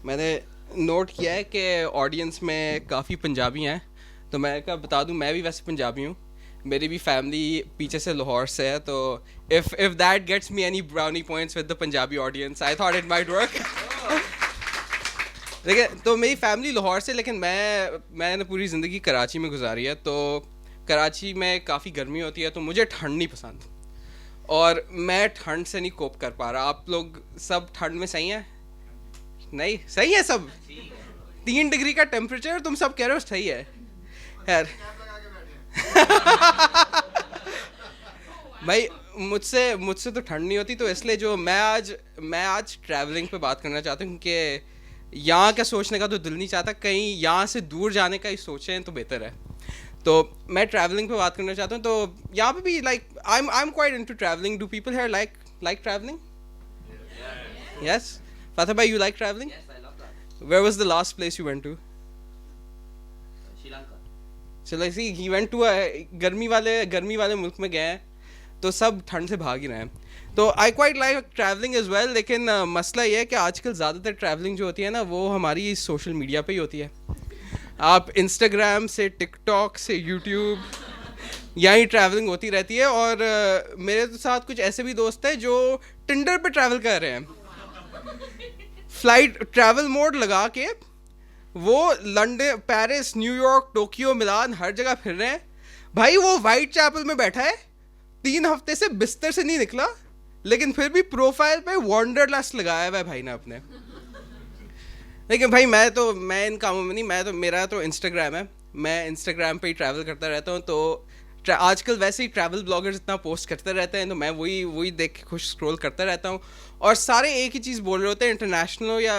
मैंने नोट किया है कि ऑडियंस में काफ़ी पंजाबी हैं, तो मैं क्या बता दूं, मैं भी वैसे पंजाबी हूँ। मेरी भी फैमिली पीछे से लाहौर से है, तो if that gets me any brownie points with the Punjabi audience, I thought it might work. देखिए, तो मेरी फैमिली लाहौर से, लेकिन मैंने पूरी ज़िंदगी कराची में गुजारी है। तो कराची में काफ़ी गर्मी होती है, तो मुझे ठंड नहीं पसंद, और मैं ठंड से नहीं कोप कर पा रहा। आप लोग सब ठंड में सही हैं? नहीं सही है सब? 3 डिग्री का टेम्परेचर, तुम सब कह रहे हो सही है यार। भाई, मुझसे मुझसे तो ठंड नहीं होती, तो इसलिए जो मैं आज ट्रैवलिंग पे बात करना चाहता हूँ कि यहाँ का सोचने का तो दिल नहीं चाहता, कहीं यहाँ से दूर जाने का ही सोचें तो बेहतर है। तो मैं ट्रैवलिंग पे बात करना चाहता हूँ। तो यहाँ पे भी like I am quite into travelling. Do people here like travelling? Yes. Fatih भाई, you like travelling? Yes, I love that. Where was the last place you went to? Sri Lanka. So like see, he went to a गर्मी वाले मुल्क में गए हैं, तो सब ठंड से भाग ही रहे हैं। तो I quite like travelling as well, लेकिन मसला ये है कि आजकल ज़्यादातर ट्रैवलिंग जो होती है ना, वो हमारी सोशल मीडिया पे ही होती है। आप इंस्टाग्राम से, टिकटॉक से, यूट्यूब, यहीं ट्रैवलिंग होती रहती है। और मेरे तो साथ कुछ ऐसे भी दोस्त हैं जो टिंडर पे ट्रैवल कर रहे हैं, फ्लाइट ट्रैवल मोड लगा के वो लंदन, पेरिस, न्यूयॉर्क, टोक्यो, मिलान, हर जगह फिर रहे हैं। भाई, वो वाइट चैपल में बैठा है, 3 हफ्ते से बिस्तर से नहीं निकला, लेकिन फिर भी प्रोफाइल पे वॉन्डरलस्ट लगाया हुआ है भाई ने अपने। लेकिन भाई, मैं इन कामों में नहीं, मेरा तो इंस्टाग्राम है। मैं इंस्टाग्राम पे ही ट्रैवल करता रहता हूँ। तो आजकल वैसे ही ट्रैवल ब्लॉगर्स इतना पोस्ट करते रहते हैं, तो मैं वही देख के खुश स्क्रॉल करता रहता हूँ। और सारे एक ही चीज़ बोल रहे होते हैं, इंटरनेशनल या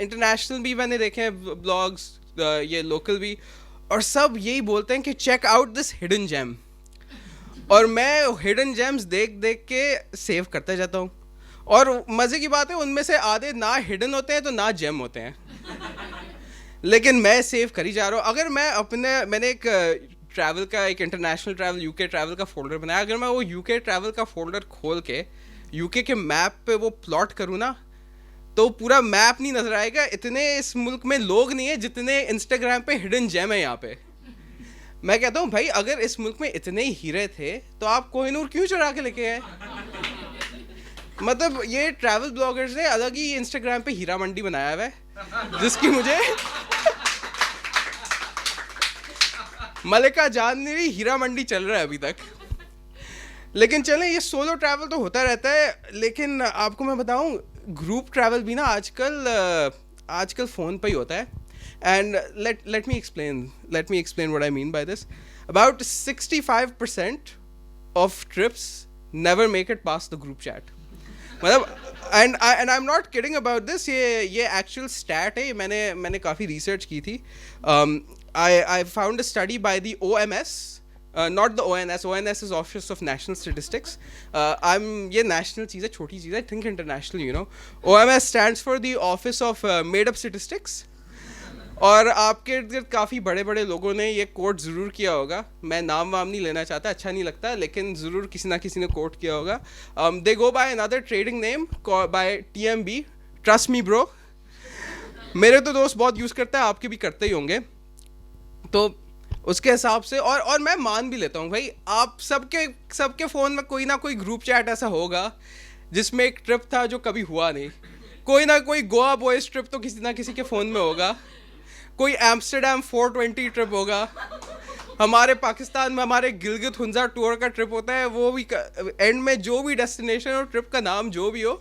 इंटरनेशनल भी मैंने देखे हैं ब्लॉग्स, ये लोकल भी, और सब यही बोलते हैं कि check out this hidden gem. और मैं हिडन जेम्स देख देख के सेव करते जाता हूँ। और मज़े की बात है, उनमें से आधे ना हिडन होते हैं तो ना जेम होते हैं, लेकिन मैं सेव कर ही जा रहा हूँ। अगर मैंने एक ट्रैवल का, एक इंटरनेशनल ट्रैवल, यूके ट्रैवल का फोल्डर बनाया। अगर मैं वो यूके ट्रैवल का फोल्डर खोल के यूके के मैप पे वो प्लॉट करूँ ना, तो पूरा मैप नहीं नजर आएगा। इतने इस मुल्क में लोग नहीं है जितने इंस्टाग्राम पे हिडन जेम है यहाँ पे। मैं कहता हूँ भाई, अगर इस मुल्क में इतने ही हीरे थे तो आप कोहिनूर क्यों चुरा के लेके आए? मतलब ये ट्रैवल ब्लॉगर्स ने अलग ही इंस्टाग्राम पे हीरा मंडी बनाया हुआ है, जिसकी मुझे मलिका जान ने भी, हीरा मंडी चल रहा है अभी तक। लेकिन चलें, ये सोलो ट्रैवल तो होता रहता है, लेकिन आपको मैं बताऊं, ग्रुप ट्रैवल भी ना आजकल फ़ोन पे ही होता है। And let me explain what I mean by this. About 65% of trips never make it past the group chat. मतलब, and I'm not kidding about this. ये actual stat है। मैंने काफ़ी research की थी। I found a study by the OMS, not the ONS. ONS is Office of National Statistics. ये national चीज़ है, छोटी चीज़ है, think international, you know. OMS stands for the Office of Made Up Statistics. और आपके इर्द गिर्द काफ़ी बड़े बड़े लोगों ने ये कोट ज़रूर किया होगा। मैं नाम वाम नहीं लेना चाहता, अच्छा नहीं लगता, लेकिन ज़रूर किसी ना किसी ने कोट किया होगा। They go by another trading name by TMB, trust me bro. मेरे तो दोस्त बहुत यूज़ करता है, आपके भी करते ही होंगे। तो उसके हिसाब से, और मैं मान भी लेता हूँ भाई, आप सबके फ़ोन में कोई ना कोई ग्रुप चैट ऐसा होगा जिसमें एक ट्रिप था जो कभी हुआ नहीं। कोई ना कोई गोवा बॉयज़ ट्रिप तो किसी ना किसी के फ़ोन में होगा, कोई एम्स्टर्डम 420 ट्रिप होगा, हमारे पाकिस्तान में हमारे गिलगित हुंजा टूर का ट्रिप होता है। वो भी एंड में जो भी डेस्टिनेशन और ट्रिप का नाम जो भी हो,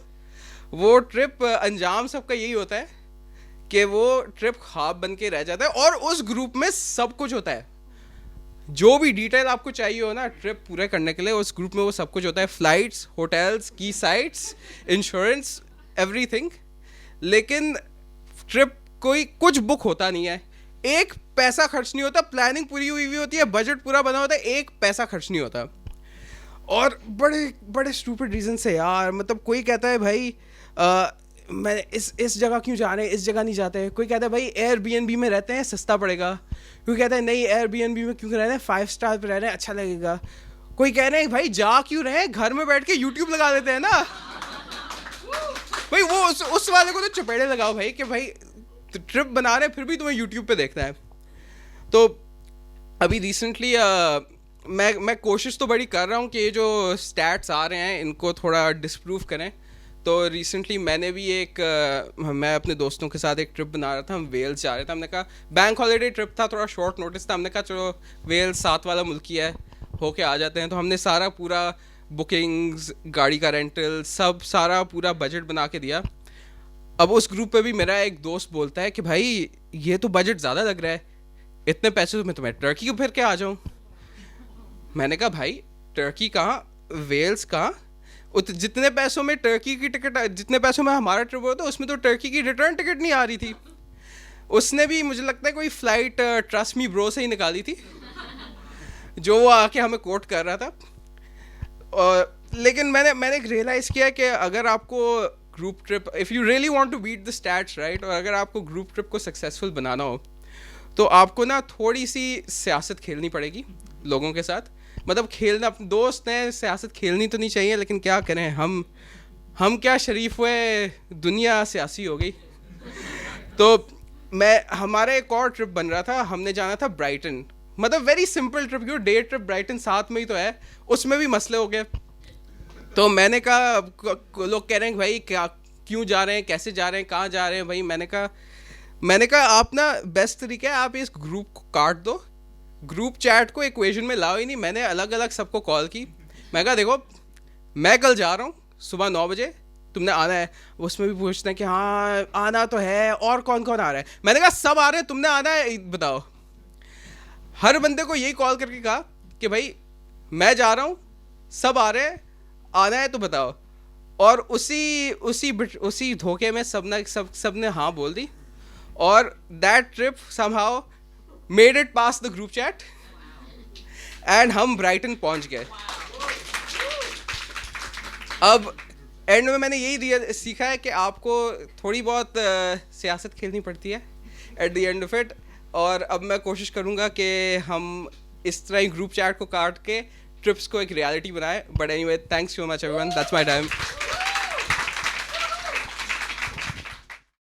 वो ट्रिप अंजाम सबका यही होता है कि वो ट्रिप ख्वाब बन के रह जाता है। और उस ग्रुप में सब कुछ होता है, जो भी डिटेल आपको चाहिए हो ना ट्रिप पूरा करने के लिए, उस ग्रुप में वो सब कुछ होता है। फ्लाइट्स, होटल्स, की साइट्स, इंश्योरेंस, एवरीथिंग। लेकिन ट्रिप कोई कुछ बुक होता नहीं है, एक पैसा खर्च नहीं होता। प्लानिंग पूरी हुई हुई होती है, बजट पूरा बना होता है, एक पैसा खर्च नहीं होता। और बड़े बड़े स्टूपिड रीज़न से यार, मतलब कोई कहता है भाई मैं इस जगह क्यों जा रहे हैं, इस जगह नहीं जाते। कोई कहता है भाई Airbnb में रहते हैं, सस्ता पड़ेगा। कोई कहता है नहीं, Airbnb में क्यों रह रहे हैं, 5 स्टार पे रह रहे हैं, अच्छा लगेगा। कोई कह रहे हैं भाई जा क्यों रहे हैं, घर में बैठ के YouTube लगा देते हैं ना। भाई वो उस वाले को तो चपेड़े लगाओ भाई, कि भाई ट्रिप बना रहे हैं फिर भी तुम्हें यूट्यूब पे देखना है। तो अभी रिसेंटली मैं कोशिश तो बड़ी कर रहा हूँ कि ये जो स्टैट्स आ रहे हैं इनको थोड़ा डिस्प्रूव करें। तो रिसेंटली मैंने भी मैं अपने दोस्तों के साथ एक ट्रिप बना रहा था, हम वेल्स जा रहे थे। हमने कहा बैंक हॉलीडे ट्रिप था, थोड़ा शॉर्ट नोटिस था, हमने कहा चलो वेल्स साथ वाला मुल्क ही है, होके आ जाते हैं। तो हमने सारा पूरा बुकिंग्स, गाड़ी का रेंटल, सब सारा पूरा बजट बना के दिया। अब उस ग्रुप पे भी मेरा एक दोस्त बोलता है कि भाई ये तो बजट ज़्यादा लग रहा है, इतने पैसे में तो मैं टर्की को फिर के आ जाऊँ। मैंने कहा भाई टर्की कहाँ, वेल्स कहाँ, जितने पैसों में टर्की की टिकट, जितने पैसों में हमारा ट्रिप हुआ था उसमें तो टर्की की रिटर्न टिकट नहीं आ रही थी। उसने भी मुझे लगता है कोई फ्लाइट ट्रस्ट मी ब्रो से ही निकाली थी, जो वो आके हमें कोट कर रहा था। लेकिन मैंने रियलाइज़ किया कि अगर आपको group trip, if you really want to beat the stats right, और अगर आपको ग्रुप ट्रिप को सक्सेसफुल बनाना हो तो आपको ना थोड़ी सी सियासत खेलनी पड़ेगी लोगों के साथ। मतलब खेलना, अपने दोस्त हैं, सियासत खेलनी तो नहीं चाहिए, लेकिन क्या करें, हम क्या शरीफ हुए, दुनिया सियासी हो गई। तो हमारा एक और ट्रिप बन रहा था, हमने जाना था ब्राइटन। मतलब वेरी सिंपल ट्रिप, क्यों डे ट्रिप, ब्राइटन साथ में ही तो है, उसमें भी मसले हो गए। तो मैंने कहा, लोग कह रहे हैं भाई क्या, क्यों जा रहे हैं, कैसे जा रहे हैं, कहाँ जा रहे हैं भाई। मैंने कहा आप ना, बेस्ट तरीका है आप इस ग्रुप को काट दो, ग्रुप चैट को इक्वेशन में लाओ ही नहीं। मैंने अलग अलग सबको कॉल की, मैं कहा देखो मैं कल जा रहा हूँ सुबह 9 बजे, तुमने आना है। उसमें भी पूछते हैं कि हाँ आना तो है, और कौन कौन आ रहा है। मैंने कहा सब आ रहे हैं, तुमने आना है बताओ। हर बंदे को यही कॉल करके कहा कि भाई मैं जा रहा हूँ, सब आ रहे हैं, आना है तो बताओ। और उसी धोखे में सबने हाँ बोल दी, और that trip somehow made it pass the group chat and हम ब्राइटन पहुंच गए। अब एंड में मैंने यही सीखा है कि आपको थोड़ी बहुत सियासत खेलनी पड़ती है at the end of it. और अब मैं कोशिश करूँगा कि हम इस तरह ही ग्रुप चैट को काट के ट्रिप्स को एक रियलिटी बनाए। But anyway, thanks so much everyone, that's my time.